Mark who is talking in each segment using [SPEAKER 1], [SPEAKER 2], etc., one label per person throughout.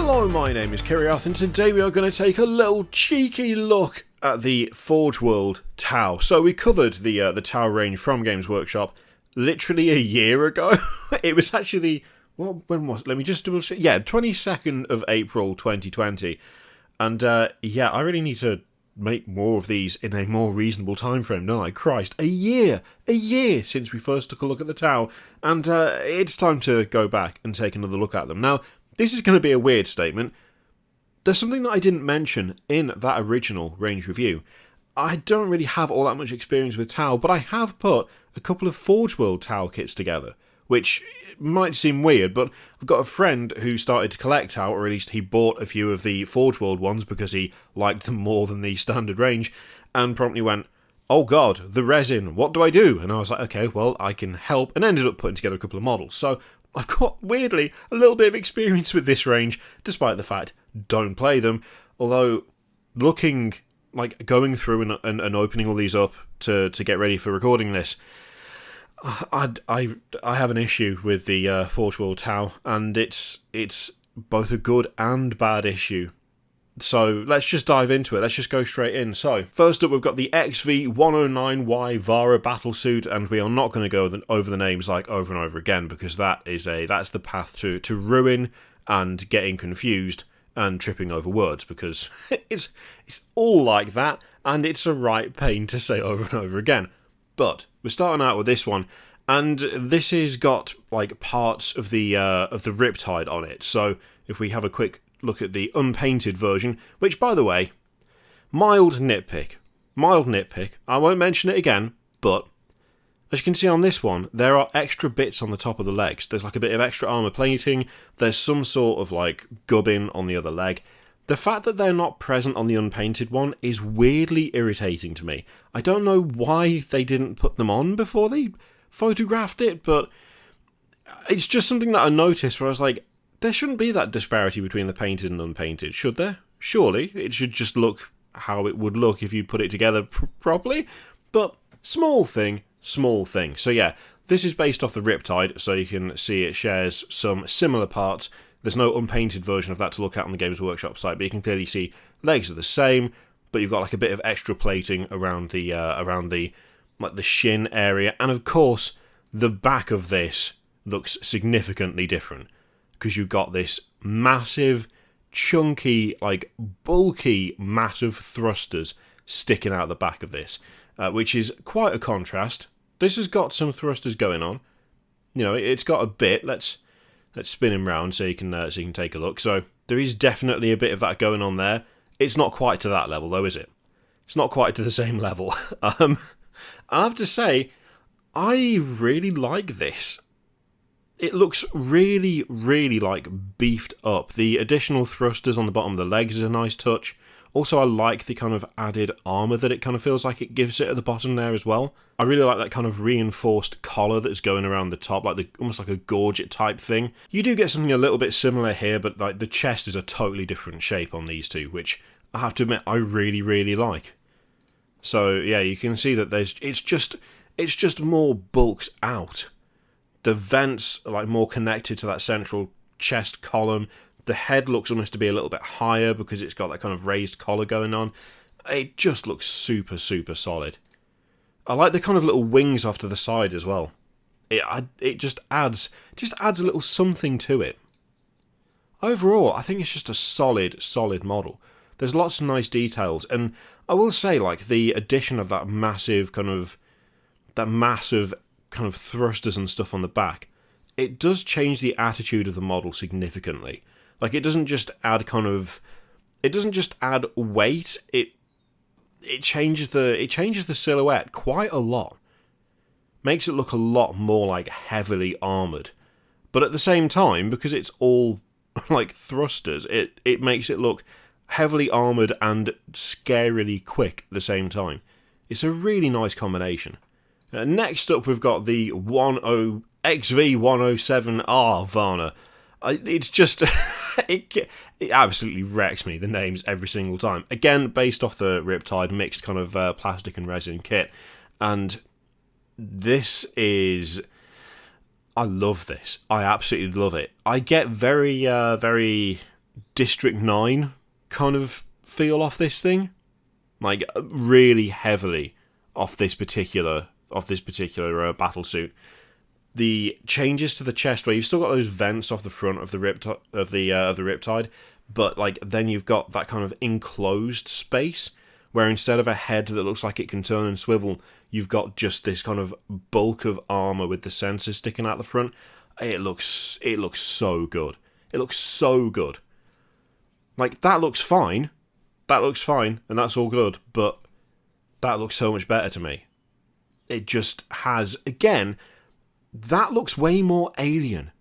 [SPEAKER 1] Hello, my name is Kiriath, and today we are going to take a little cheeky look at the Forge World Tau. So we covered the Tau range from Games Workshop literally a year ago. It was actually, well, when was it? Let me just double check. Yeah, 22nd of April 2020. And yeah, I really need to make more of these in a more reasonable time frame, don't I? Christ, a year since we first took a look at the Tau, and it's time to go back and take another look at them. Now, this is going to be a weird statement. There's something that I didn't mention in that original range review. I don't really have all that much experience with Tau, but I have put a couple of Forge World Tau kits together, which might seem weird, but I've got a friend who started to collect Tau, or at least he bought a few of the Forge World ones because he liked them more than the standard range, and promptly went, "Oh god, the resin, what do I do?" And I was like, okay, well, I can help, and ended up putting together a couple of models. So I've got, weirdly, a little bit of experience with this range, despite the fact don't play them, although looking, like, going through and opening all these up to get ready for recording this, I have an issue with the Forge World Tau, and it's both a good and bad issue. So let's just dive into it. Let's just go straight in. So first up, we've got the XV109Y Vara battlesuit, and we are not going to go over the names like over and over again because that's the path to ruin and getting confused and tripping over words, because it's all like that, and it's a right pain to say over and over again. But we're starting out with this one, and this has got like parts of the Riptide on it. So if we have a quick look at the unpainted version, which, by the way, mild nitpick. I won't mention it again, but as you can see on this one, there are extra bits on the top of the legs. There's like a bit of extra armour plating. There's some sort of like gubbin on the other leg. The fact that they're not present on the unpainted one is weirdly irritating to me. I don't know why they didn't put them on before they photographed it, but it's just something that I noticed where I was like, there shouldn't be that disparity between the painted and unpainted, should there? Surely, it should just look how it would look if you put it together properly, but small thing. So yeah, this is based off the Riptide, so you can see it shares some similar parts. There's no unpainted version of that to look at on the Games Workshop site, but you can clearly see legs are the same, but you've got like a bit of extra plating around the like the shin area, and of course the back of this looks significantly different because you've got this massive, chunky, like bulky, massive thrusters sticking out the back of this, which is quite a contrast. This has got some thrusters going on. You know, it's got a bit. Let's spin him round so you can take a look. So there is definitely a bit of that going on there. It's not quite to that level, though, is it? It's not quite to the same level. I have to say, I really like this. It looks really, really like beefed up. The additional thrusters on the bottom of the legs is a nice touch. Also, I like the kind of added armour that it kind of feels like it gives it at the bottom there as well. I really like that kind of reinforced collar that's going around the top, like almost like a gorget type thing. You do get something a little bit similar here, but like the chest is a totally different shape on these two, which I have to admit I really, really like. So yeah, you can see that it's just more bulked out. The vents are like more connected to that central chest column. The head looks almost to be a little bit higher because it's got that kind of raised collar going on. It just looks super, super solid. I like the kind of little wings off to the side as well. It just adds a little something to it. Overall, I think it's just a solid model. There's lots of nice details, and I will say, like, the addition of that massive kind of thrusters and stuff on the back, it does change the attitude of the model significantly. Like, it doesn't just add weight, it changes the silhouette quite a lot. Makes it look a lot more like heavily armoured. But at the same time, because it's all like thrusters, it makes it look heavily armoured and scarily quick at the same time. It's a really nice combination. Next up, we've got the XV107R Varna. It's just it absolutely wrecks me, the names, every single time. Again, based off the Riptide mixed kind of plastic and resin kit, and this is, I love this. I absolutely love it. I get very District 9 kind of feel off this thing. Like, really heavily off this particular battle suit. The changes to the chest, where you've still got those vents off the front of the Riptide, but like then you've got that kind of enclosed space where instead of a head that looks like it can turn and swivel, you've got just this kind of bulk of armor with the sensors sticking out the front. It looks so good. It looks so good. Like, that looks fine. That looks fine, and that's all good, but that looks so much better to me. It just has, again, that looks way more alien.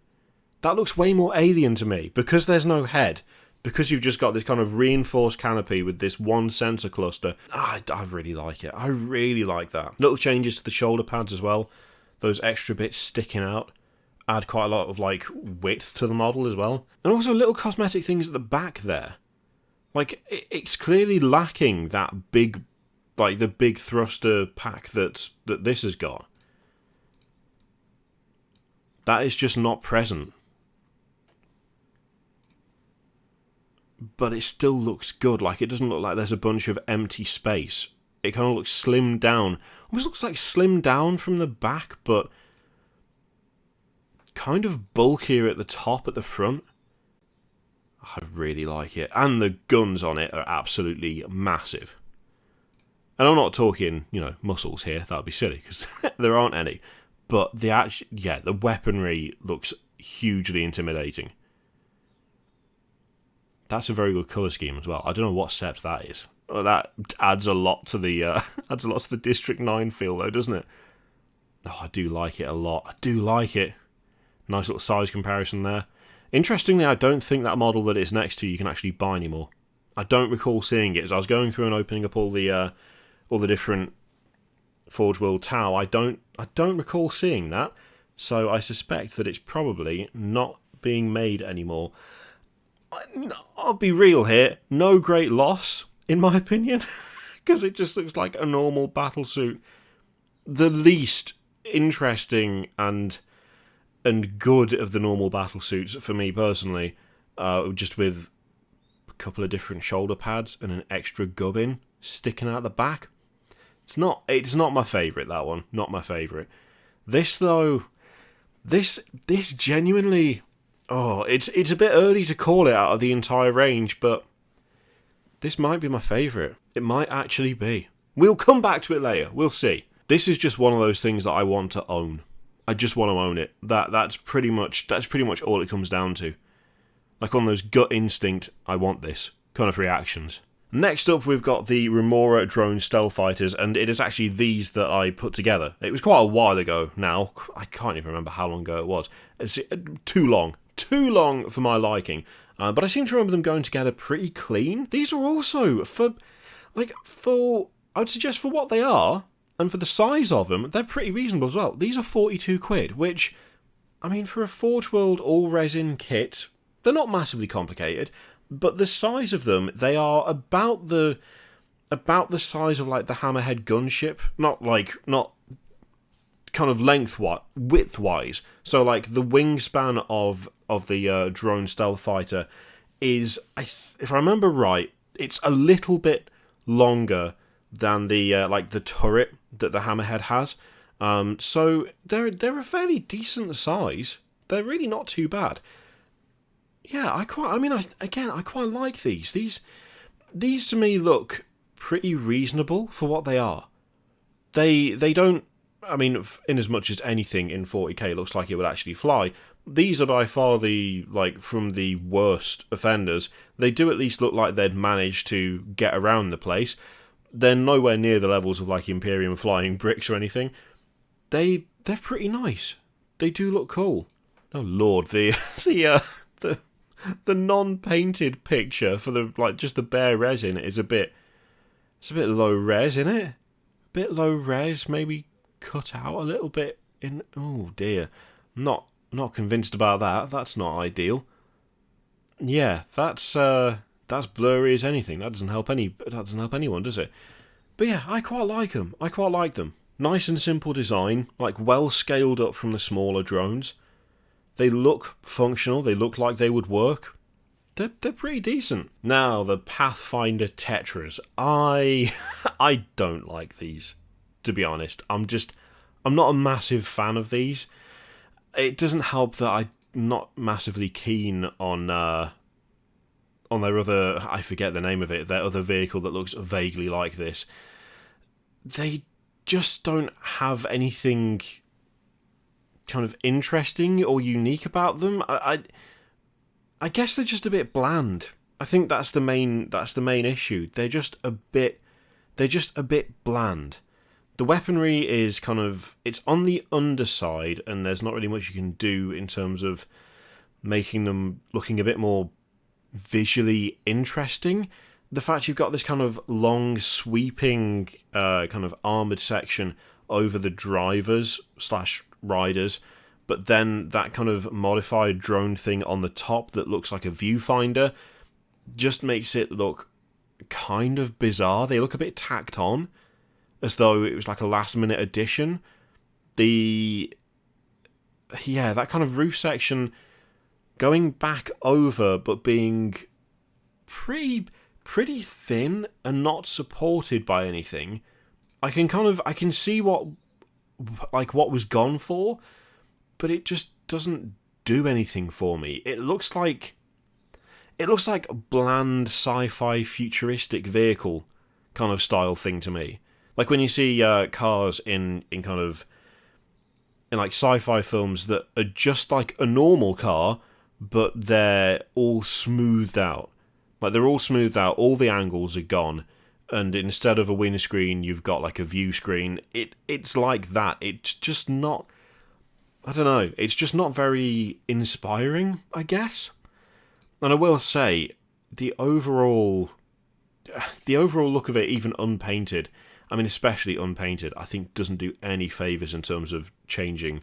[SPEAKER 1] That looks way more alien to me, because there's no head, because you've just got this kind of reinforced canopy with this one sensor cluster. I really like it. I really like that. Little changes to the shoulder pads as well. Those extra bits sticking out add quite a lot of, like, width to the model as well. And also little cosmetic things at the back there. Like, it's clearly lacking that big, like, the big thruster pack that this has got. That is just not present. But it still looks good. Like, it doesn't look like there's a bunch of empty space. It kind of looks slimmed down. Almost looks like slimmed down from the back, but kind of bulkier at the top, at the front. I really like it. And the guns on it are absolutely massive. And I'm not talking, muscles here. That would be silly, because there aren't any. But the weaponry looks hugely intimidating. That's a very good colour scheme as well. I don't know what sept that is. Oh, that adds a lot to the District 9 feel, though, doesn't it? Oh, I do like it a lot. I do like it. Nice little size comparison there. Interestingly, I don't think that model that it's next to you can actually buy anymore. I don't recall seeing it as I was going through and opening up all the different Forge World Tau. I don't recall seeing that, so I suspect that it's probably not being made anymore. I'll be real here, no great loss, in my opinion, because it just looks like a normal battlesuit. The least interesting and good of the normal battlesuits for me personally, just with a couple of different shoulder pads and an extra gubbin sticking out the back. It's not my favourite, that one. Not my favourite. This, though, this genuinely... Oh, it's a bit early to call it out of the entire range, but this might be my favourite. It might actually be. We'll come back to it later. We'll see. This is just one of those things that I want to own. I just want to own it. That's pretty much all it comes down to. Like on those gut instinct, I want this kind of reactions. Next up, we've got the Remora drone stealth fighters, and it is actually these that I put together. It was quite a while ago now. I can't even remember how long ago it was. It's too long for my liking. But I seem to remember them going together pretty clean. These are also, I would suggest for what they are, and for the size of them, they're pretty reasonable as well. These are 42 quid, which, I mean, for a Forge World all-resin kit, they're not massively complicated, but the size of them, they are about the size of, like, the Hammerhead gunship. Not kind of width-wise. So, like, the wingspan of the drone stealth fighter is, if I remember right, it's a little bit longer than the the turret that the Hammerhead has. So they're a fairly decent size. They're really not too bad. Yeah, I quite like these. These to me look pretty reasonable for what they are. They don't, I mean, in as much as anything in 40k looks like it would actually fly, these are by far from the worst offenders. They do at least look like they'd managed to get around the place. They're nowhere near the levels of, like, Imperium flying bricks or anything. They're pretty nice. They do look cool. Oh lord, the non-painted picture for just the bare resin is a bit low res, isn't it? A bit low res, maybe cut out a little bit in. Oh dear, not convinced about that. That's not ideal. Yeah, that's blurry as anything. That doesn't help anyone, does it? But yeah, I quite like them. Nice and simple design, like well scaled up from the smaller drones. They look functional. They look like they would work. they're pretty decent. Now, the Pathfinder Tetras. I don't like these, to be honest. I'm not a massive fan of these. It doesn't help that I'm not massively keen on their other, I forget the name of it, their other vehicle that looks vaguely like this. They just don't have anything kind of interesting or unique about them. I guess they're just a bit bland. I think that's the main issue. They're just a bit bland. The weaponry is kind of, it's on the underside, and there's not really much you can do in terms of making them looking a bit more visually interesting. The fact you've got this kind of long sweeping kind of armoured section over the drivers / riders, but then that kind of modified drone thing on the top that looks like a viewfinder just makes it look kind of bizarre. They look a bit tacked on, as though it was like a last minute addition. That kind of roof section going back over but being pretty thin and not supported by anything. I can see what was gone for, but it just doesn't do anything for me. It looks like a bland sci-fi futuristic vehicle kind of style thing to me. Like when you see cars in like sci-fi films that are just like a normal car, but they're all smoothed out. Like they're all smoothed out, all the angles are gone, and instead of a windscreen, you've got like a view screen. It's like that. It's just not, I don't know, it's just not very inspiring, I guess. And I will say, the overall look of it, even unpainted, I mean especially unpainted, I think doesn't do any favours in terms of changing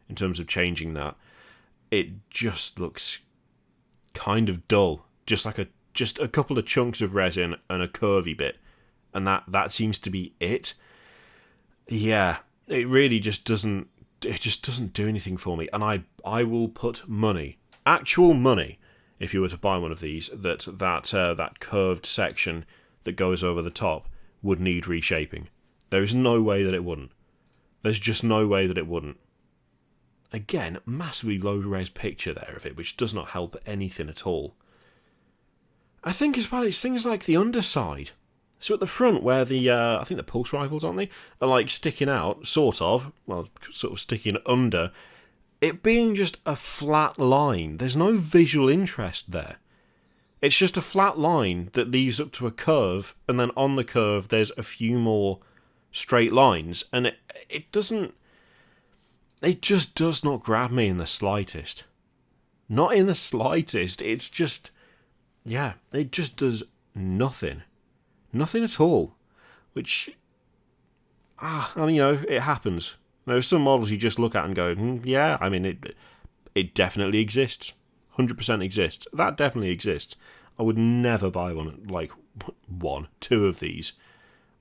[SPEAKER 1] that. It just looks kind of dull. Just a couple of chunks of resin and a curvy bit. And that seems to be it. Yeah, it really just doesn't do anything for me. And I will put money, actual money, if you were to buy one of these, that curved section that goes over the top would need reshaping. There is no way that it wouldn't. There's just no way that it wouldn't. Again, massively low-res picture there of it, which does not help anything at all. I think as well, it's things like the underside. So at the front, where I think the pulse rifles, aren't they, are like sticking out, sort of sticking under, it being just a flat line. There's no visual interest there. It's just a flat line that leads up to a curve, and then on the curve there's a few more straight lines, and it just does not grab me in the slightest. Not in the slightest. It's just, it just does nothing. Nothing at all. Which, it happens. There's some models you just look at and go, it definitely exists. 100% exists. That definitely exists. I would never buy one, like two of these.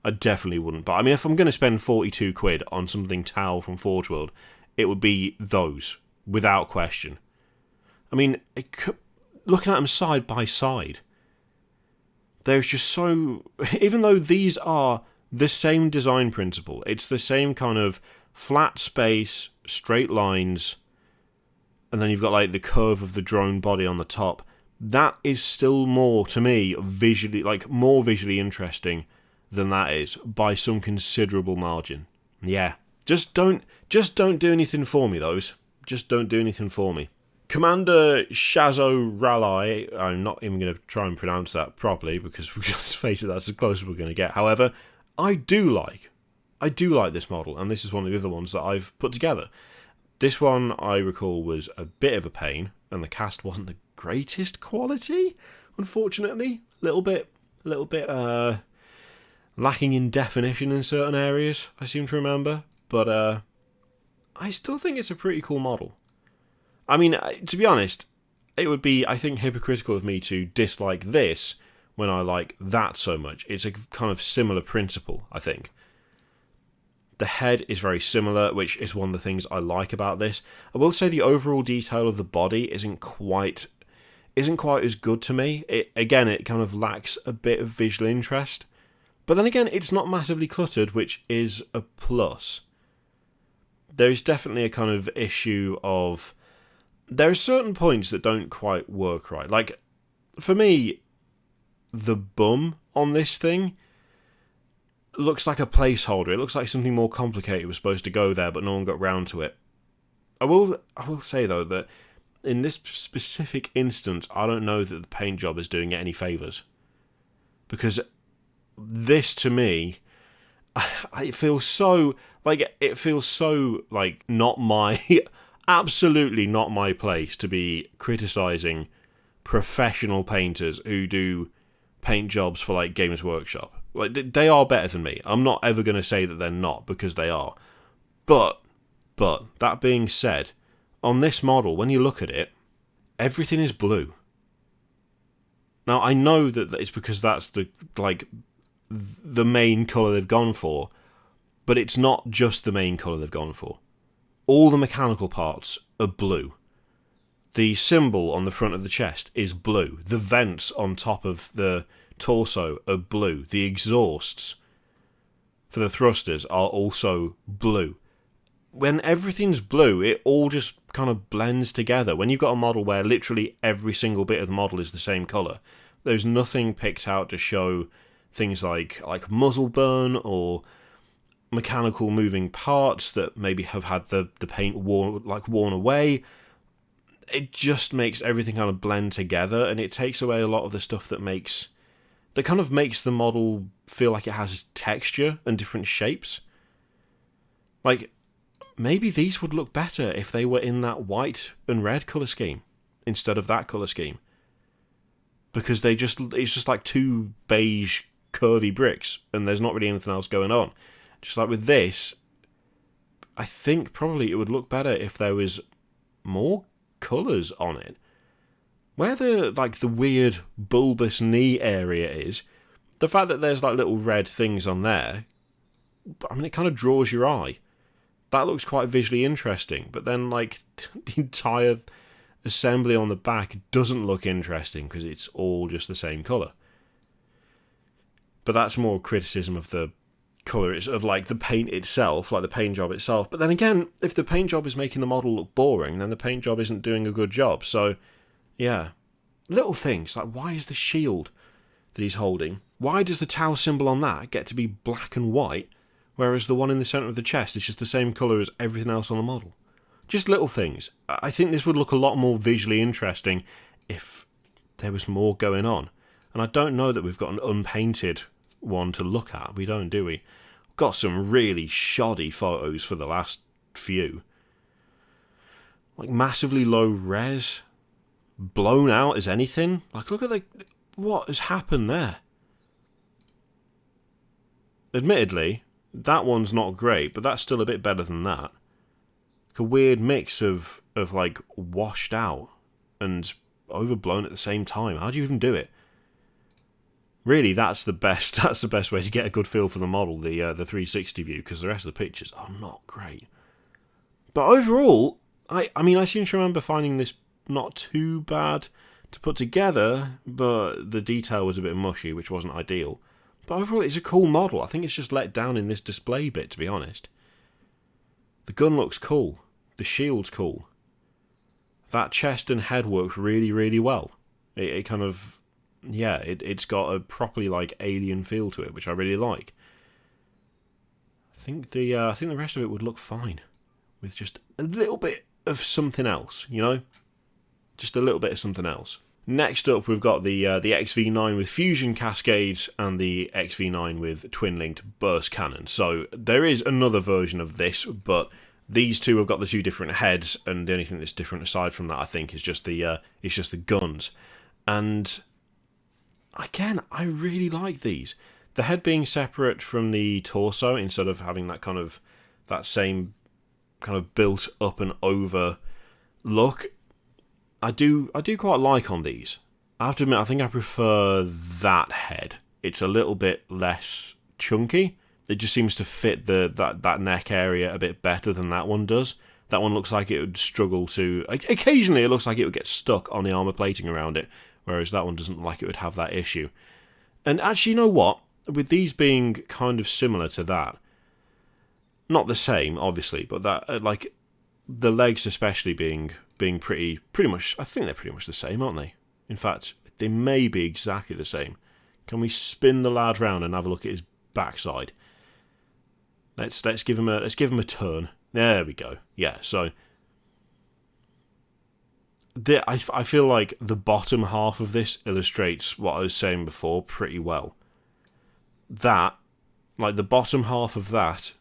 [SPEAKER 1] I definitely wouldn't. But I mean, if I'm going to spend 42 quid on something Tau from Forge World, it would be those, without question. I mean, looking at them side by side, there's just so... Even though these are the same design principle, it's the same kind of flat space, straight lines, and then you've got like the curve of the drone body on the top. That is still more, to me, more visually interesting than that is, by some considerable margin. Yeah. Just don't do anything for me, those. Just don't do anything for me. Commander Shazo Railai, I'm not even going to try and pronounce that properly, because let's face it, that's as close as we're going to get. However, I do like this model, and this is one of the other ones that I've put together. This one, I recall, was a bit of a pain, and the cast wasn't the greatest quality, unfortunately. A little bit lacking in definition in certain areas, I seem to remember. But I still think it's a pretty cool model. I mean, to be honest, it would be, I think, hypocritical of me to dislike this when I like that so much. It's a kind of similar principle, I think. The head is very similar, which is one of the things I like about this. I will say the overall detail of the body isn't quite isn't quite as good to me. It kind of lacks a bit of visual interest. But then again, it's not massively cluttered, which is a plus. There is definitely a kind of issue of... There are certain points that don't quite work right. Like, for me, the bum on this thing looks like a placeholder. It looks like something more complicated was supposed to go there, but no one got round to it. I will say, though, that in this specific instance, I don't know that the paint job is doing it any favours. Because this, to me, it feels so, not my, absolutely not my place to be criticising professional painters who do paint jobs for, like, Games Workshop. Like, they are better than me. I'm not ever going to say that they're not, because they are. But, that being said, on this model, when you look at it, everything is blue. Now, I know that it's because that's the main colour they've gone for, but it's not just the main colour they've gone for. All the mechanical parts are blue. The symbol on the front of the chest is blue. The vents on top of the torso are blue. The exhausts for the thrusters are also blue. When everything's blue, it all just kind of blends together. When you've got a model where literally every single bit of the model is the same colour, there's nothing picked out to show things like muzzle burn or mechanical moving parts that maybe have had the paint worn away. It just makes everything kind of blend together, and it takes away a lot of the stuff that kind of makes the model feel like it has texture and different shapes. Like, maybe these would look better if they were in that white and red colour scheme instead of that colour scheme. Because it's just like two beige curvy bricks and there's not really anything else going on. Just like with this, I think probably it would look better if there was more colours on it. Where the weird bulbous knee area is, the fact that there's like little red things on there, I mean, it kind of draws your eye. That looks quite visually interesting, but then like the entire assembly on the back doesn't look interesting because it's all just the same colour. But that's more criticism of the colour, of like the paint itself, like the paint job itself. But then again, if the paint job is making the model look boring, then the paint job isn't doing a good job. So, yeah. Little things, like why is the shield that he's holding, why does the Tau symbol on that get to be black and white, whereas the one in the centre of the chest is just the same colour as everything else on the model? Just little things. I think this would look a lot more visually interesting if there was more going on. And I don't know that we've got an unpainted one to look at. We don't, do we? We've got some really shoddy photos for the last few. Like massively low res. Blown out as anything. Like, look at what has happened there. Admittedly, that one's not great, but that's still a bit better than that. Like a weird mix of like washed out and overblown at the same time. How do you even do it? Really, that's the best way to get a good feel for the model, the 360 view, because the rest of the pictures are not great. But overall, I mean, I seem to remember finding this not too bad to put together, but the detail was a bit mushy, which wasn't ideal. But overall, it's a cool model. I think it's just let down in this display bit, to be honest. The gun looks cool. The shield's cool. That chest and head works really, really well. It kind of... yeah, it's got a properly like alien feel to it, which I really like. I think the rest of it would look fine with just a little bit of something else, you know, just a little bit of something else. Next up, we've got the XV9 with fusion cascades and the XV9 with twin-linked burst cannon. So there is another version of this, but these two have got the two different heads, and the only thing that's different aside from that, I think, is just the guns. And again, I really like these. The head being separate from the torso instead of having that same kind of built up and over look. I do quite like on these. I have to admit, I think I prefer that head. It's a little bit less chunky. It just seems to fit that neck area a bit better than that one does. That one looks like it would struggle to... Occasionally, it looks like it would get stuck on the armour plating around it, whereas that one doesn't look like it would have that issue. And actually, you know what? With these being kind of similar to that, not the same, obviously, but that like the legs especially being pretty much... I think they're pretty much the same, aren't they? In fact, they may be exactly the same. Can we spin the lad round and have a look at his backside? Let's give him a turn. There we go. Yeah, so I feel like the bottom half of this illustrates what I was saying before pretty well. That, like the bottom half of that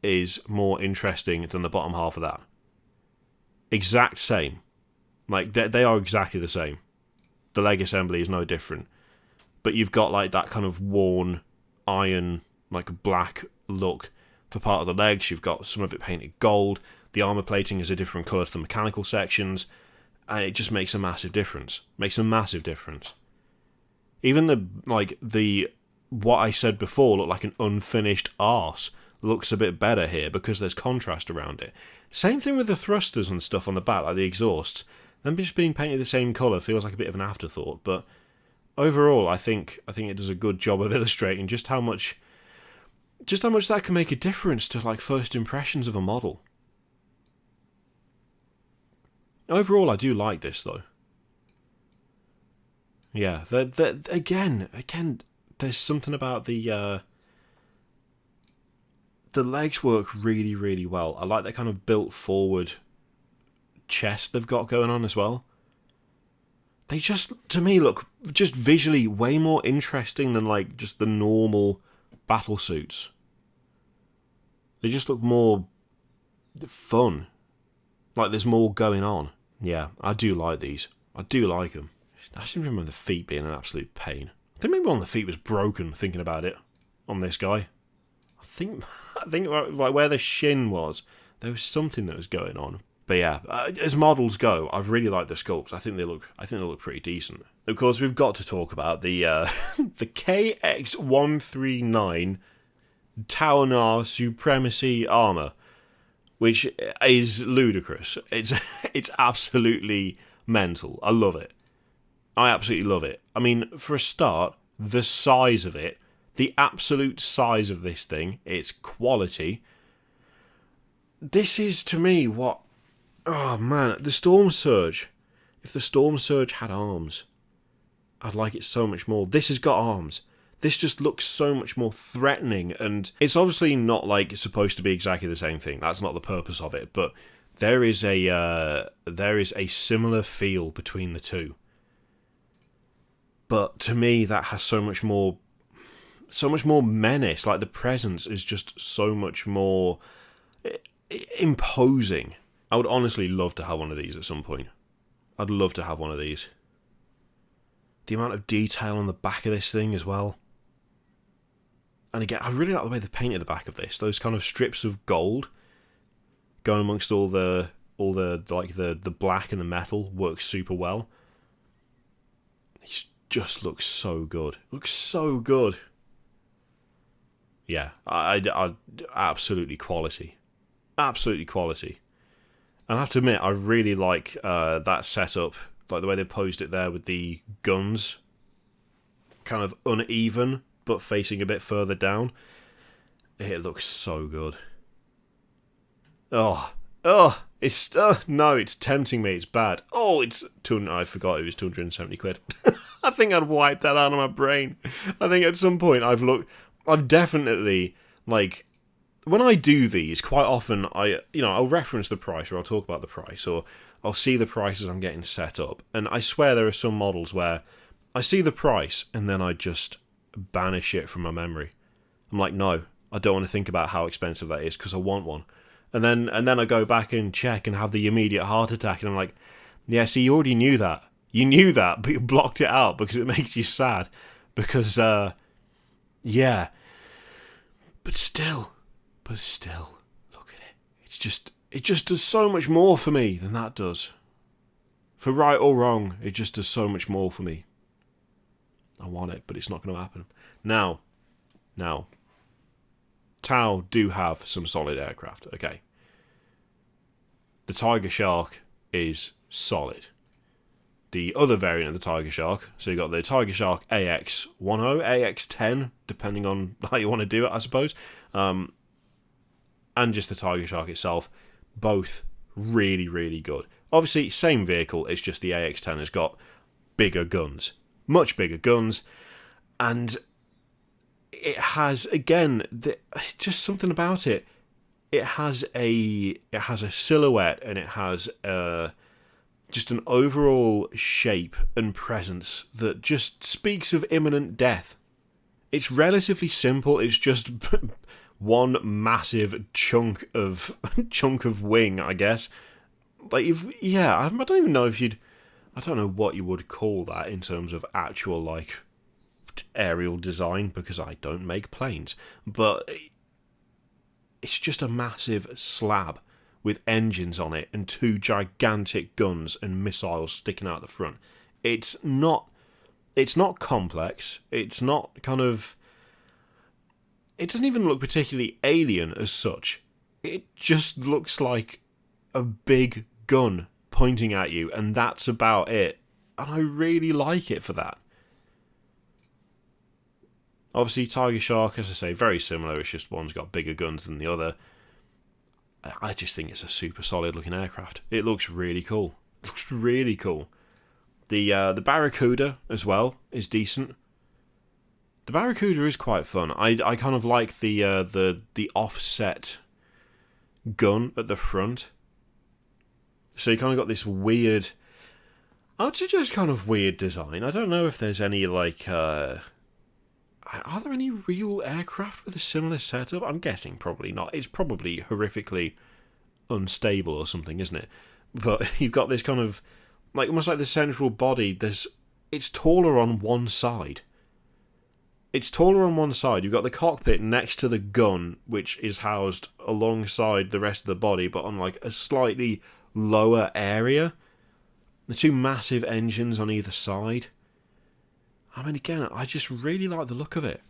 [SPEAKER 1] is more interesting than the bottom half of that. Exact same. Like, they are exactly the same. The leg assembly is no different. But you've got like that kind of worn iron, like black look for part of the legs. You've got some of it painted gold. The armour plating is a different colour to the mechanical sections. And it just makes a massive difference. Makes a massive difference. Even what I said before looked like an unfinished arse looks a bit better here because there's contrast around it. Same thing with the thrusters and stuff on the back, like the exhausts. Them just being painted the same colour feels like a bit of an afterthought, but overall I think it does a good job of illustrating just how much that can make a difference to like first impressions of a model. Overall, I do like this though. Yeah, again, there's something about the legs work really, really well. I like that kind of built forward chest they've got going on as well. They just, to me, look just visually way more interesting than like just the normal battle suits. They just look more fun. Like there's more going on. Yeah, I do like these. I do like them. I just remember the feet being an absolute pain. I think maybe one of the feet was broken, thinking about it, on this guy. I think like where the shin was, there was something that was going on. But yeah, as models go, I've really liked the sculpts. I think they look pretty decent. Of course, we've got to talk about the the KX-139 Taunar Supremacy armor, which is ludicrous. It's absolutely mental. I love it. I absolutely love it. I mean, for a start, the size of it, the absolute size of this thing, its quality. This is, to me, what... Oh, man, the Storm Surge. If the Storm Surge had arms, I'd like it so much more. This has got arms. This just looks so much more threatening, and it's obviously not, like, supposed to be exactly the same thing. That's not the purpose of it, but there is a similar feel between the two. But to me, that has so much more menace. Like, the presence is just so much more imposing. I would honestly love to have one of these at some point. I'd love to have one of these. The amount of detail on the back of this thing as well. And again, I really like the way they painted the back of this. Those kind of strips of gold going amongst all the black and the metal works super well. It just looks so good. Looks so good. Yeah, I absolutely quality. Absolutely quality. And I have to admit, I really like that setup, like the way they posed it there with the guns, kind of uneven, but facing a bit further down. It looks so good. It's tempting me. It's bad. I forgot it was 270 quid. I think I'd wipe that out of my brain. I think at some point I've definitely, like, when I do these, quite often I'll reference the price, or I'll talk about the price, or I'll see the prices I'm getting set up, and I swear there are some models where I see the price and then I just banish it from my memory. I'm like, no, I don't want to think about how expensive that is because I want one. And then I go back and check and have the immediate heart attack, and I'm like, yeah, see, you already knew that. You knew that, but you blocked it out because it makes you sad. Because, yeah. But still, look at it. It just does so much more for me than that does. For right or wrong, it just does so much more for me. I want it, but it's not going to happen. Now, Tau do have some solid aircraft, okay. the Tiger Shark is solid. The other variant of the Tiger Shark, so you've got the Tiger Shark AX10, AX10, depending on how you want to do it, I suppose, and just the Tiger Shark itself, both really, really good. Obviously, same vehicle, it's just the AX10 has got bigger guns, much bigger guns, and it has, again, just something about it. It has a silhouette, and it has just an overall shape and presence that just speaks of imminent death. It's relatively simple. It's just one massive chunk of wing, I guess. Like, I don't even know if I don't know what you would call that in terms of actual, like, aerial design, because I don't make planes. But it's just a massive slab with engines on it and two gigantic guns and missiles sticking out the front. It's not complex. It's not kind of... It doesn't even look particularly alien as such. It just looks like a big gun pointing at you, and that's about it. And I really like it for that. Obviously, Tiger Shark, as I say, very similar. It's just one's got bigger guns than the other. I just think it's a super solid looking aircraft. It looks really cool. It looks really cool. The Barracuda as well is decent. The Barracuda is quite fun. I kind of like the offset gun at the front. So you kind of got this weird... I'd suggest kind of weird design. I don't know if there's any, like... Are there any real aircraft with a similar setup? I'm guessing probably not. It's probably horrifically unstable or something, isn't it? But you've got this kind of... like almost like the central body. It's taller on one side. It's taller on one side. You've got the cockpit next to the gun, which is housed alongside the rest of the body, but on like a slightly lower area. The two massive engines on either side. I mean, again, I just really like the look of it.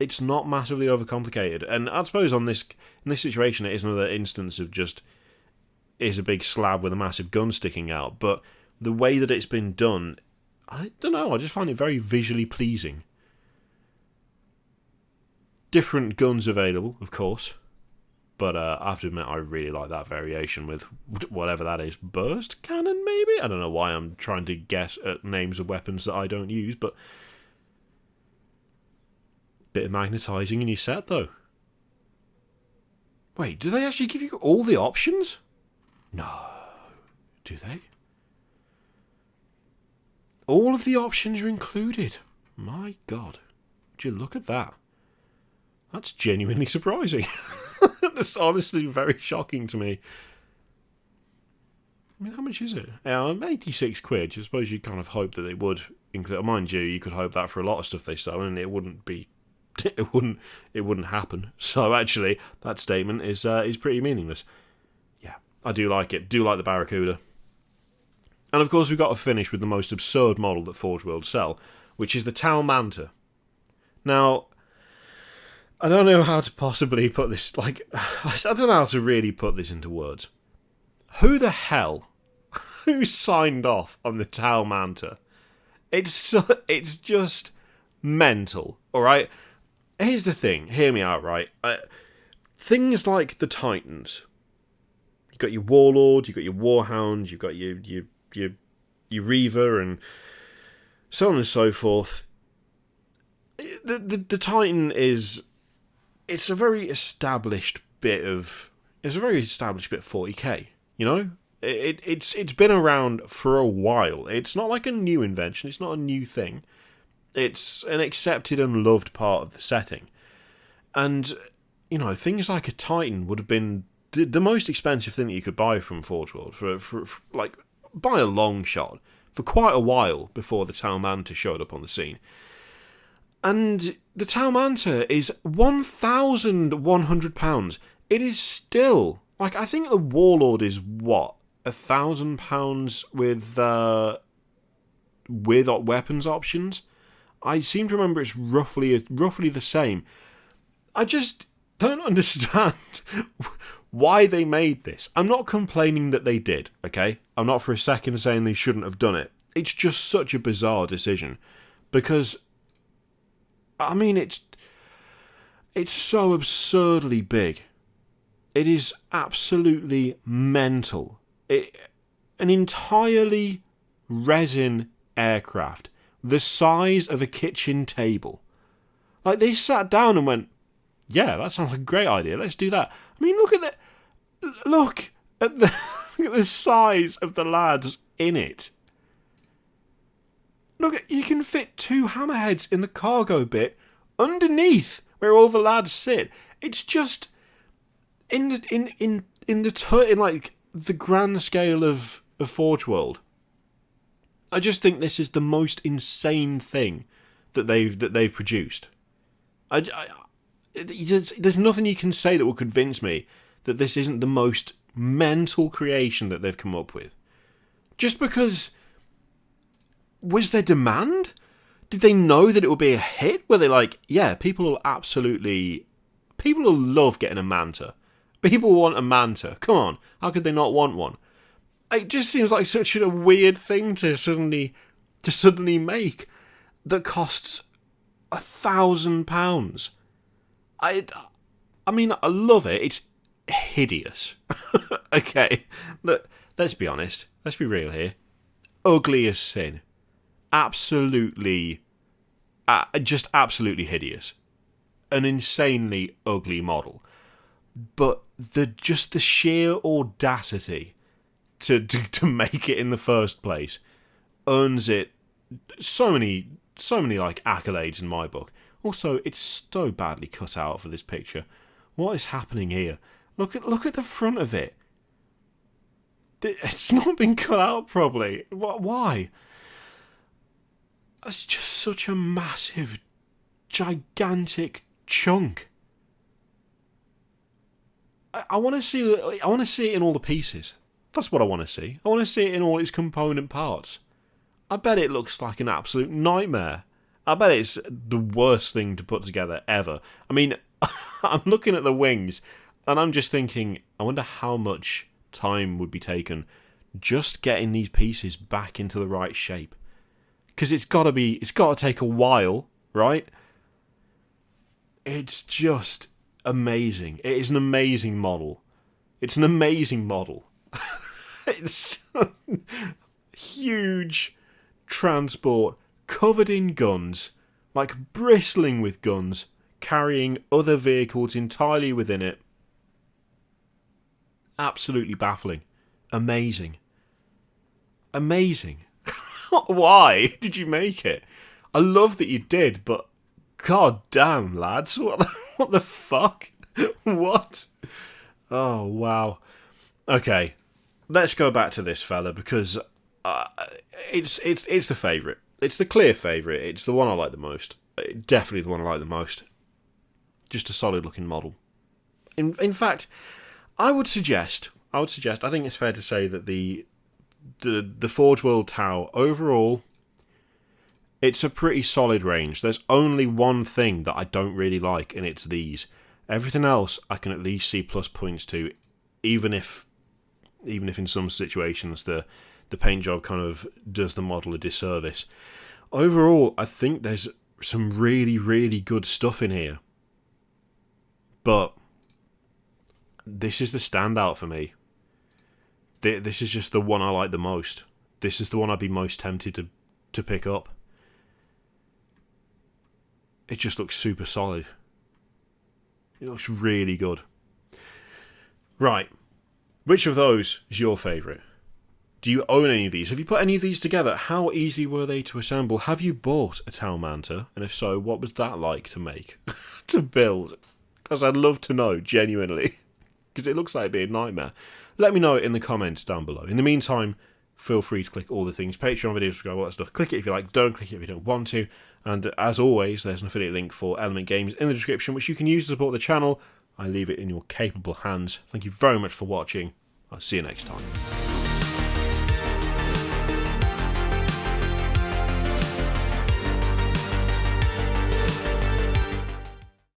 [SPEAKER 1] It's not massively overcomplicated, and I suppose in this situation, it is another instance of just is a big slab with a massive gun sticking out. But the way that it's been done, I don't know. I just find it very visually pleasing. Different guns available, of course, but I have to admit, I really like that variation with whatever that is. Burst cannon, maybe? I don't know why I'm trying to guess at names of weapons that I don't use, but... bit of magnetising in your set, though. Wait, do they actually give you all the options? No. Do they? All of the options are included. My God. Would you look at that? That's genuinely surprising. That's honestly very shocking to me. I mean, how much is it? 86 quid. I suppose you'd kind of hope that they would include. Mind you could hope that for a lot of stuff they sell, and it wouldn't be. It wouldn't happen. So actually, that statement is pretty meaningless. Yeah, I do like it. Do like the Barracuda. And of course, we've got to finish with the most absurd model that Forge World sell, which is the Tau Manta. Now, I don't know how to possibly put this, like, I don't know how to really put this into words. Who the hell, who signed off on the Tau Manta? It's just mental, alright? Here's the thing, hear me out, right? Things like the Titans. You've got your Warlord, you've got your Warhound, you've got your Reaver, and so on and so forth. The Titan is... It's a very established bit of 40k, you know? It's been around for a while. It's not like a new invention, it's not a new thing. It's an accepted and loved part of the setting. And, you know, things like a Titan would have been the most expensive thing that you could buy from Forge World for like, by a long shot, for quite a while before the Tau Manta showed up on the scene. And the Tau Manta is £1,100. It is still... like, I think the Warlord is, what, £1,000 with weapons options? I seem to remember it's roughly the same. I just don't understand why they made this. I'm not complaining that they did, okay? I'm not for a second saying they shouldn't have done it. It's just such a bizarre decision. Because, I mean, it's so absurdly big. It is absolutely mental. An entirely resin aircraft, the size of a kitchen table. Like, they sat down and went, yeah, that sounds like a great idea, let's do that. I mean, look at look at the size of the lads in it. Look, you can fit 2 hammerheads in the cargo bit underneath where all the lads sit. It's just in like the grand scale of Forge World. I just think this is the most insane thing that they've produced. There's nothing you can say that will convince me that this isn't the most mental creation that they've come up with. Just because, was there demand? Did they know that it would be a hit? Were they like, yeah, people will love getting a Manta. People want a Manta. Come on, how could they not want one? It just seems like such a weird thing to suddenly make that costs £1,000. I mean, I love it. It's hideous. Okay, look, let's be honest. Let's be real here. Ugly as sin. Absolutely, just absolutely hideous. An insanely ugly model. But the sheer audacity to make it in the first place earns it so many like accolades in my book. Also, it's so badly cut out for this picture. What is happening here? Look at the front of it. It's not been cut out properly. Why? It's just such a massive, gigantic chunk. I want to see it in all the pieces. That's what I want to see. I want to see it in all its component parts. I bet it looks like an absolute nightmare. I bet it's the worst thing to put together ever. I mean, I'm looking at the wings, and I'm just thinking, I wonder how much time would be taken just getting these pieces back into the right shape. Because it's got to take a while, right? It's just amazing. It is an amazing model. It's an amazing model. It's huge transport covered in guns, like bristling with guns, carrying other vehicles entirely within it. Absolutely baffling. Amazing. Amazing. Why did you make it? I love that you did, but god damn, lads, what the fuck? What? Oh, wow. Okay, let's go back to this fella, because it's the favourite. It's the clear favourite. It's the one I like the most. Definitely the one I like the most. Just a solid looking model. In fact, I would suggest, I think it's fair to say that the Forge World Tau, overall, it's a pretty solid range. There's only one thing that I don't really like, and it's these. Everything else I can at least see plus points to, even if in some situations the paint job kind of does the model a disservice. Overall, I think there's some really, really good stuff in here. But this is the standout for me. This is just the one I like the most. This is the one I'd be most tempted to pick up. It just looks super solid. It looks really good. Right. Which of those is your favourite? Do you own any of these? Have you put any of these together? How easy were they to assemble? Have you bought a Tau Manta? And if so, what was that like to make? To build? Because I'd love to know, genuinely. Because it looks like it'd be a nightmare. Let me know in the comments down below. In the meantime, feel free to click all the things. Patreon videos, subscribe, all that stuff. Click it if you like. Don't click it if you don't want to. And as always, there's an affiliate link for Element Games in the description, which you can use to support the channel. I leave it in your capable hands. Thank you very much for watching. I'll see you next time.